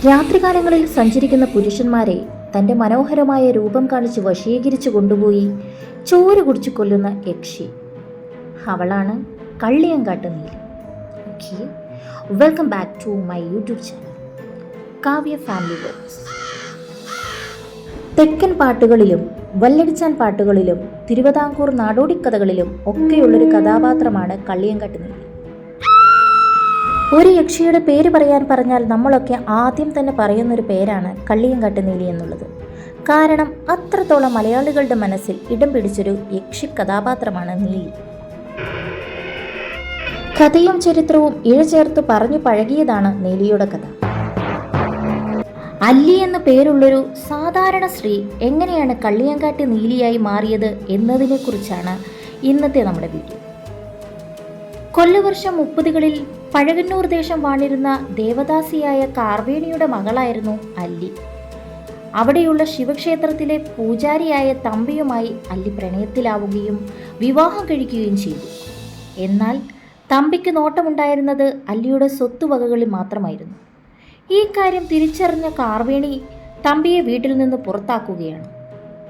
രാത്രികാലങ്ങളിൽ സഞ്ചരിക്കുന്ന പുരുഷന്മാരെ തൻ്റെ മനോഹരമായ രൂപം കാണിച്ച് വശീകരിച്ചു കൊണ്ടുപോയി ചോര കുടിച്ചു കൊല്ലുന്ന യക്ഷി. അവളാണ് Kalliyankattu Neeli. Okay, welcome back to my YouTube channel Kavya family vlogs. തെക്കൻ പാട്ടുകളിലും വല്ലടിച്ചാൻ പാട്ടുകളിലും തിരുവിതാംകൂർ നാടോടിക്കഥകളിലും ഒക്കെയുള്ളൊരു കഥാപാത്രമാണ് കള്ളിയങ്കാട്ട് നീലി. ഒരു യക്ഷിയുടെ പേര് പറയാൻ പറഞ്ഞാൽ നമ്മളൊക്കെ ആദ്യം തന്നെ പറയുന്നൊരു പേരാണ് കള്ളിയങ്കാട്ട് നീലി എന്നുള്ളത്. കാരണം അത്രത്തോളം മലയാളികളുടെ മനസ്സിൽ ഇടം പിടിച്ചൊരു യക്ഷി കഥാപാത്രമാണ് നീലി. കഥയും ചരിത്രവും ഇഴചേർത്ത് പറഞ്ഞു പഴകിയതാണ് നീലിയുടെ കഥ. അല്ലി എന്ന പേരുള്ളൊരു സാധാരണ സ്ത്രീ എങ്ങനെയാണ് കള്ളിയങ്കാട്ട് നീലിയായി മാറിയത് എന്നതിനെക്കുറിച്ചാണ് ഇന്നത്തെ നമ്മുടെ വീഡിയോ. കൊല്ലവർഷം 30കളിൽ പഴകന്നൂർ ദേശം വാണിരുന്ന ദേവദാസിയായ കാർവേണിയുടെ മകളായിരുന്നു അല്ലി. അവിടെയുള്ള ശിവക്ഷേത്രത്തിലെ പൂജാരിയായ തമ്പിയുമായി അല്ലി പ്രണയത്തിലാവുകയും വിവാഹം കഴിക്കുകയും ചെയ്തു. എന്നാൽ തമ്പിക്ക് നോട്ടമുണ്ടായിരുന്നത് അല്ലിയുടെ സ്വത്തുവകകളിൽ മാത്രമായിരുന്നു. ഈ കാര്യം തിരിച്ചറിഞ്ഞ കാർവേണി തമ്പിയെ വീട്ടിൽ നിന്ന് പുറത്താക്കുകയാണ്.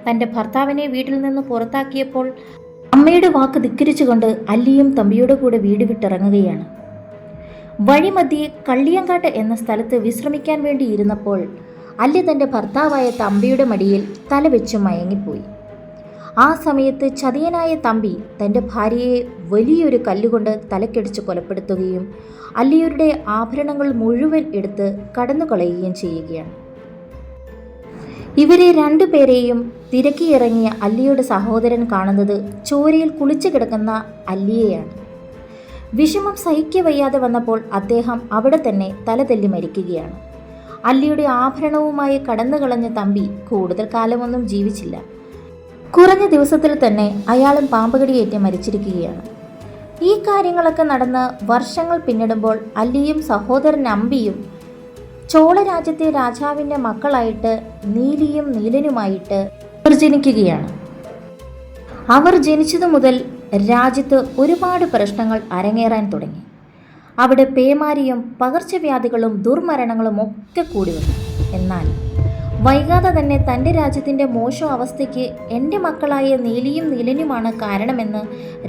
തൻ്റെ ഭർത്താവിനെ വീട്ടിൽ നിന്ന് പുറത്താക്കിയപ്പോൾ അമ്മയുടെ വാക്ക് ധിക്കരിച്ചുകൊണ്ട് അല്ലിയും തമ്പിയുടെ കൂടെ വീട് വിട്ടിറങ്ങുകയാണ്. വഴിമധ്യേ കള്ളിയങ്കാട്ട് എന്ന സ്ഥലത്ത് വിശ്രമിക്കാൻ വേണ്ടി ഇരുന്നപ്പോൾ അല്ലി തൻ്റെ ഭർത്താവായ തമ്പിയുടെ മടിയിൽ തലവെച്ച് മയങ്ങിപ്പോയി. ആ സമയത്ത് ചതിയനായ തമ്പി തൻ്റെ ഭാര്യയെ വലിയൊരു കല്ലുകൊണ്ട് തലക്കടിച്ച് കൊലപ്പെടുത്തുകയും അല്ലിയുടെ ആഭരണങ്ങൾ മുഴുവൻ എടുത്ത് കടന്നുകളയുകയും ചെയ്യുകയാണ്. ഇവരെ രണ്ടുപേരെയും തിരക്കിയിറങ്ങിയ അല്ലിയുടെ സഹോദരൻ കാണുന്നത് ചോരയിൽ കുളിച്ചു കിടക്കുന്ന അല്ലിയെയാണ്. വിഷമം സഹിക്കവയ്യാതെ വന്നപ്പോൾ അദ്ദേഹം അവിടെ തന്നെ തലതെല്ലി മരിക്കുകയാണ്. അല്ലിയുടെ ആഭരണവുമായി കടന്നുകളഞ്ഞ തമ്പി കൂടുതൽ കാലമൊന്നും ജീവിച്ചില്ല. കുറഞ്ഞ ദിവസത്തിൽ തന്നെ അയാളും പാമ്പുകടിയേറ്റ് മരിച്ചിരിക്കുകയാണ്. ഈ കാര്യങ്ങളൊക്കെ നടന്ന് വർഷങ്ങൾ പിന്നിടുമ്പോൾ അല്ലിയും സഹോദരൻ അമ്പിയും ചോള രാജ്യത്തെ രാജാവിൻ്റെ മക്കളായിട്ട് നീലിയും നീലനുമായിട്ട് ജനിക്കുകയാണ്. അവർ ജനിച്ചതു മുതൽ രാജ്യത്ത് ഒരുപാട് പ്രശ്നങ്ങൾ അരങ്ങേറാൻ തുടങ്ങി. അവിടെ പേമാരിയും പകർച്ചവ്യാധികളും ദുർമരണങ്ങളും ഒക്കെ കൂടി വന്നു. എന്നാൽ വൈകാതെ തന്നെ തൻ്റെ രാജ്യത്തിൻ്റെ മോശം അവസ്ഥയ്ക്ക് എൻ്റെ മക്കളായ നീലിയും നീലനുമാണ് കാരണമെന്ന്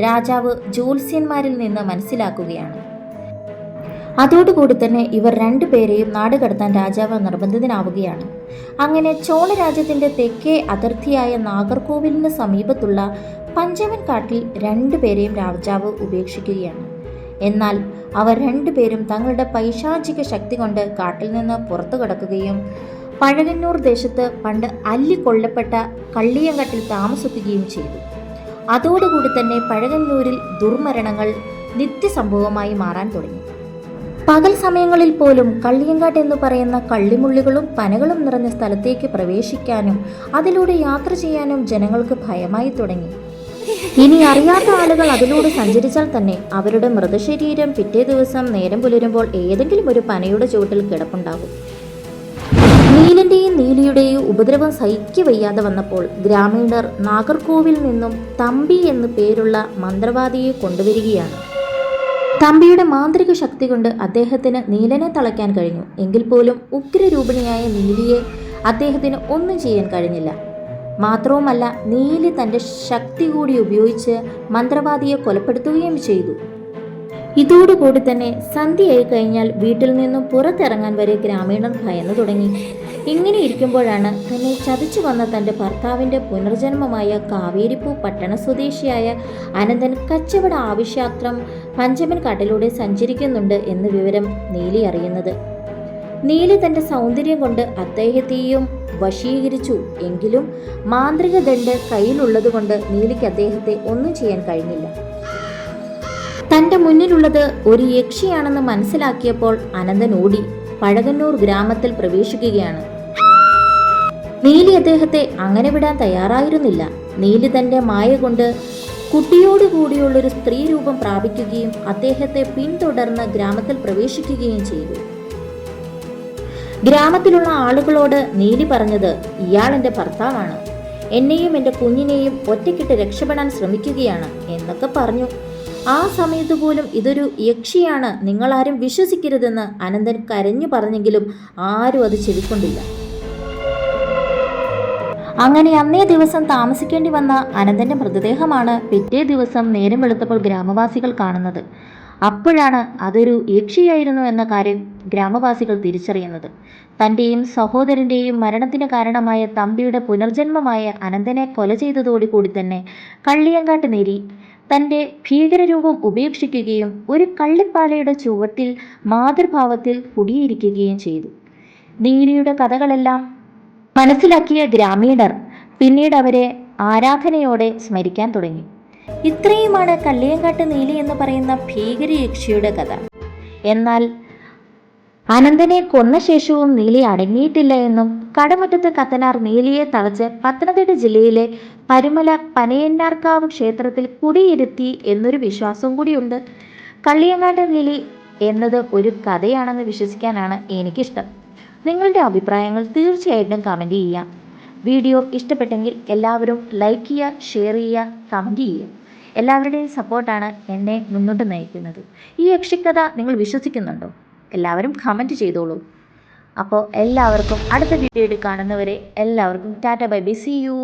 രാജാവ് ജ്യോത്സ്യന്മാരിൽ നിന്ന് മനസ്സിലാക്കുകയാണ്. അതോടുകൂടി തന്നെ ഇവർ രണ്ടുപേരെയും നാടുകടത്താൻ രാജാവ് നിർബന്ധിതനാവുകയാണ്. അങ്ങനെ ചോള രാജ്യത്തിൻ്റെ തെക്കേ അതിർത്തിയായ നാഗർകോവിലിന് സമീപത്തുള്ള പഞ്ചമൻ കാട്ടിൽ രണ്ടുപേരെയും രാജാവ് ഉപേക്ഷിക്കുകയാണ്. എന്നാൽ അവർ രണ്ടുപേരും തങ്ങളുടെ പൈശാചിക ശക്തി കൊണ്ട് കാട്ടിൽ നിന്ന് പുറത്തു കടക്കുകയും പഴകന്നൂർ ദേശത്ത് പണ്ട് അല്ലി കൊല്ലപ്പെട്ട കള്ളിയങ്കാട്ടിൽ താമസിക്കുകയും ചെയ്തു. അതോടുകൂടി തന്നെ പഴകന്നൂരിൽ ദുർമരണങ്ങൾ നിത്യസംഭവമായി മാറാൻ തുടങ്ങി. പകൽ സമയങ്ങളിൽ പോലും കള്ളിയങ്കാട്ട് എന്ന് പറയുന്ന കള്ളിമുള്ളികളും പനകളും നിറഞ്ഞ സ്ഥലത്തേക്ക് പ്രവേശിക്കാനും അതിലൂടെ യാത്ര ചെയ്യാനും ജനങ്ങൾക്ക് ഭയമായി തുടങ്ങി. ഇനി അറിയാത്ത ആളുകൾ അതിലൂടെ സഞ്ചരിച്ചാൽ തന്നെ അവരുടെ മൃതശരീരം പിറ്റേ ദിവസം നേരം പുലരുമ്പോൾ ഏതെങ്കിലും ഒരു പനയുടെ ചുവട്ടിൽ കിടപ്പുണ്ടാകും. നീലന്റെയും നീലിയുടെയും ഉപദ്രവം സഹിക്കവയ്യാതെ വന്നപ്പോൾ ഗ്രാമീണർ നാഗർകോവിൽ നിന്നും തമ്പി എന്നു പേരുള്ള മന്ത്രവാദിയെ കൊണ്ടുവരികയാണ്. തമ്പിയുടെ മാന്ത്രിക ശക്തി കൊണ്ട് അദ്ദേഹത്തിന് നീലനെ തളയ്ക്കാൻ കഴിഞ്ഞു. എങ്കിൽ പോലും ഉഗ്രരൂപിണിയായ നീലിയെ അദ്ദേഹത്തിന് ഒന്നും ചെയ്യാൻ കഴിഞ്ഞില്ല. മാത്രവുമല്ല, നീലി തൻ്റെ ശക്തി കൂടി ഉപയോഗിച്ച് മന്ത്രവാദിയെ കൊലപ്പെടുത്തുകയും ചെയ്തു. ഇതോടുകൂടി തന്നെ സന്ധ്യയായി കഴിഞ്ഞാൽ വീട്ടിൽ നിന്നും പുറത്തിറങ്ങാൻ വരെ ഗ്രാമീണർ ഭയന്നു തുടങ്ങി. ഇങ്ങനെ ഇരിക്കുമ്പോഴാണ് തന്നെ ചതിച്ചു വന്ന തൻ്റെ ഭർത്താവിൻ്റെ പുനർജന്മമായ കാവേരിപ്പൂ പട്ടണ സ്വദേശിയായ അനന്തൻ കച്ചവട ആവശ്യാർത്ഥം പഞ്ചമൻ കാട്ടിലൂടെ സഞ്ചരിക്കുന്നുണ്ട് എന്ന വിവരം നീലി അറിയുന്നത്. നീലി തൻ്റെ സൗന്ദര്യം കൊണ്ട് അദ്ദേഹത്തെയും വശീകരിച്ചു. എങ്കിലും മാന്ത്രിക ദണ്ഡ് കയ്യിലുള്ളതുകൊണ്ട് നീലിക്ക് അദ്ദേഹത്തെ ഒന്നും ചെയ്യാൻ കഴിഞ്ഞില്ല. തൻ്റെ മുന്നിലുള്ളത് ഒരു യക്ഷിയാണെന്ന് മനസ്സിലാക്കിയപ്പോൾ അനന്തൻ ഓടി പഴകന്നൂർ ഗ്രാമത്തിൽ പ്രവേശിക്കുകയാണ്. നീലി അദ്ദേഹത്തെ അങ്ങനെ വിടാൻ തയ്യാറായിരുന്നില്ല. നീലി തൻ്റെ മായ കൊണ്ട് കുട്ടിയോടുകൂടിയുള്ളൊരു സ്ത്രീ രൂപം പ്രാപിക്കുകയും അദ്ദേഹത്തെ പിന്തുടർന്ന് ഗ്രാമത്തിൽ പ്രവേശിക്കുകയും ചെയ്തു. ഗ്രാമത്തിലുള്ള ആളുകളോട് നീലി പറഞ്ഞത്, ഇയാൾ എൻ്റെ ഭർത്താവാണ്, എന്നെയും എൻ്റെ കുഞ്ഞിനെയും ഒറ്റയ്ക്കിട്ട് രക്ഷപ്പെടാൻ ശ്രമിക്കുകയാണ് എന്നൊക്കെ പറഞ്ഞു. ആ സമയത്ത് പോലും ഇതൊരു യക്ഷിയാണ്, നിങ്ങളാരും വിശ്വസിക്കരുതെന്ന് അനന്തൻ കരഞ്ഞു പറഞ്ഞെങ്കിലും ആരും അത് ചെവിക്കൊണ്ടില്ല. അങ്ങനെ അന്നേ ദിവസം താമസിക്കേണ്ടി വന്ന അനന്തൻ്റെ മൃതദേഹമാണ് പിറ്റേ ദിവസം നേരം വെളുത്തപ്പോൾ ഗ്രാമവാസികൾ കാണുന്നത്. അപ്പോഴാണ് അതൊരു യക്ഷിയായിരുന്നു എന്ന കാര്യം ഗ്രാമവാസികൾ തിരിച്ചറിയുന്നത്. തൻ്റെയും സഹോദരൻ്റെയും മരണത്തിന് കാരണമായ തമ്പിയുടെ പുനർജന്മമായ അനന്തനെ കൊല ചെയ്തതോടുകൂടി തന്നെ കള്ളിയങ്കാട്ട് നേരി തൻ്റെ ഭീകരരൂപം ഉപേക്ഷിക്കുകയും ഒരു കള്ളിപ്പാലയുടെ ചുവട്ടിൽ മാതൃഭാവത്തിൽ കുടിയിരിക്കുകയും ചെയ്തു. നീലിയുടെ കഥകളെല്ലാം മനസ്സിലാക്കിയ ഗ്രാമീണർ പിന്നീട് അവരെ ആരാധനയോടെ സ്മരിക്കാൻ തുടങ്ങി. ഇത്രയുമാണ് കള്ളിയങ്കാട്ട് നീലി എന്ന് പറയുന്ന ഭീകര യക്ഷിയുടെ കഥ. എന്നാൽ അനന്തനെ കൊന്ന ശേഷവും നീലി അടങ്ങിയിട്ടില്ല എന്നും കടമുറ്റത്ത് കത്തനാർ നീലിയെ തളച്ച് പത്തനംതിട്ട ജില്ലയിലെ പരുമല പനയന്നാർക്കാവ് ക്ഷേത്രത്തിൽ കുടിയിരുത്തി എന്നൊരു വിശ്വാസവും കൂടിയുണ്ട്. കള്ളിയങ്കാട്ട് നീലി എന്നത് ഒരു കഥയാണെന്ന് വിശ്വസിക്കാനാണ് എനിക്കിഷ്ടം. നിങ്ങളുടെ അഭിപ്രായങ്ങൾ തീർച്ചയായിട്ടും കമൻറ്റ് ചെയ്യുക. വീഡിയോ ഇഷ്ടപ്പെട്ടെങ്കിൽ എല്ലാവരും ലൈക്ക് ചെയ്യുക, ഷെയർ ചെയ്യുക, കമൻറ്റ് ചെയ്യുക. എല്ലാവരുടെയും സപ്പോർട്ടാണ് എന്നെ മുന്നോട്ട് നയിക്കുന്നത്. ഈ യക്ഷിക്കഥ നിങ്ങൾ വിശ്വസിക്കുന്നുണ്ടോ? എല്ലാവരും കമൻറ്റ് ചെയ്തോളൂ. അപ്പോൾ എല്ലാവർക്കും അടുത്ത വീഡിയോയിൽ കാണുന്നവരെ എല്ലാവർക്കും tata bye bye, see U.